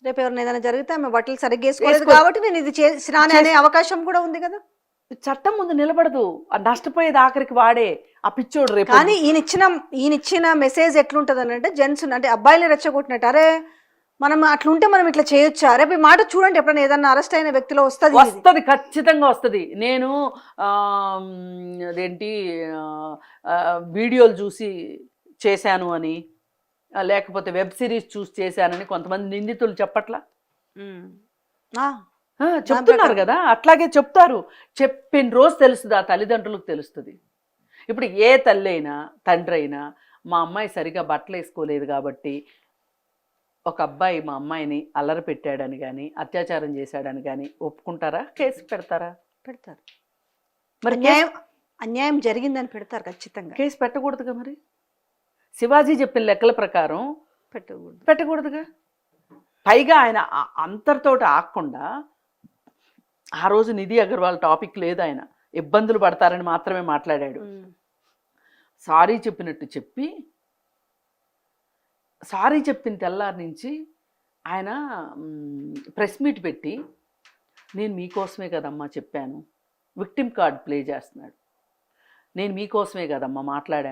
రేపు ఎవరైనా ఏదైనా జరిగితే ఆమె బట్టలు సరిగ్గా వేసుకోలేదు వేసుకో- కాబట్టి నేను ఇది చేసినా అనే అవకాశం కూడా ఉంది కదా. చట్టం ముందు నిలబడదు. ఆ నష్టపోయేది ఆఖరికి వాడే, ఆ పిచ్చోడు రేపు. కానీ ఈయనిచ్చిన మెసేజ్ ఎట్లుంటది అని అంటే జెంట్స్ అంటే అబ్బాయిలు రెచ్చగొట్టినట్టు, అరే మనం అట్లుంటే మనం ఇట్లా చేయొచ్చా, రేపు ఈ మాట చూడండి ఎప్పుడైనా ఏదన్నా అరెస్ట్ అయిన వ్యక్తిలో వస్తుంది, ఖచ్చితంగా వస్తుంది. నేను అదేంటి వీడియోలు చూసి చేశాను అని, లేకపోతే వెబ్ సిరీస్ చూసి చేశానని కొంతమంది నిందితులు చెప్పట్లా, చెప్తున్నారు కదా. అట్లాగే చెప్తారు. చెప్పిన రోజు తెలుస్తుంది, ఆ తల్లిదండ్రులకు తెలుస్తుంది. ఇప్పుడు ఏ తల్లి అయినా తండ్రి అయినా, మా అమ్మాయి సరిగా బట్టలు వేసుకోలేదు కాబట్టి ఒక అబ్బాయి మా అమ్మాయిని అల్లరి పెట్టాడని కానీ అత్యాచారం చేశాడని కానీ ఒప్పుకుంటారా? కేసు పెడతారా? పెడతారు. మరి అన్యాయం జరిగిందని పెడతారు ఖచ్చితంగా. కేసు పెట్టకూడదుగా. మరి శివాజీ చెప్పిన లెక్కల ప్రకారం పెట్టకూడదుగా. పైగా ఆయన అంతటితోటి ఆగకుండా ఆ రోజు నిధి అగర్వాల్ టాపిక్ లేదు, ఆయన ఇబ్బందులు పడతారని మాత్రమే మాట్లాడాడు. సారీ చెప్పినట్టు చెప్పి, సారీ చెప్పిన తెల్లారి నుంచి ఆయన ప్రెస్ మీట్ పెట్టి నేను మీకోసమే కదమ్మా చెప్పాను, విక్టిమ్ కార్డ్ ప్లే చేస్తున్నాడు, నేను మీకోసమే కదమ్మా మాట్లాడాను.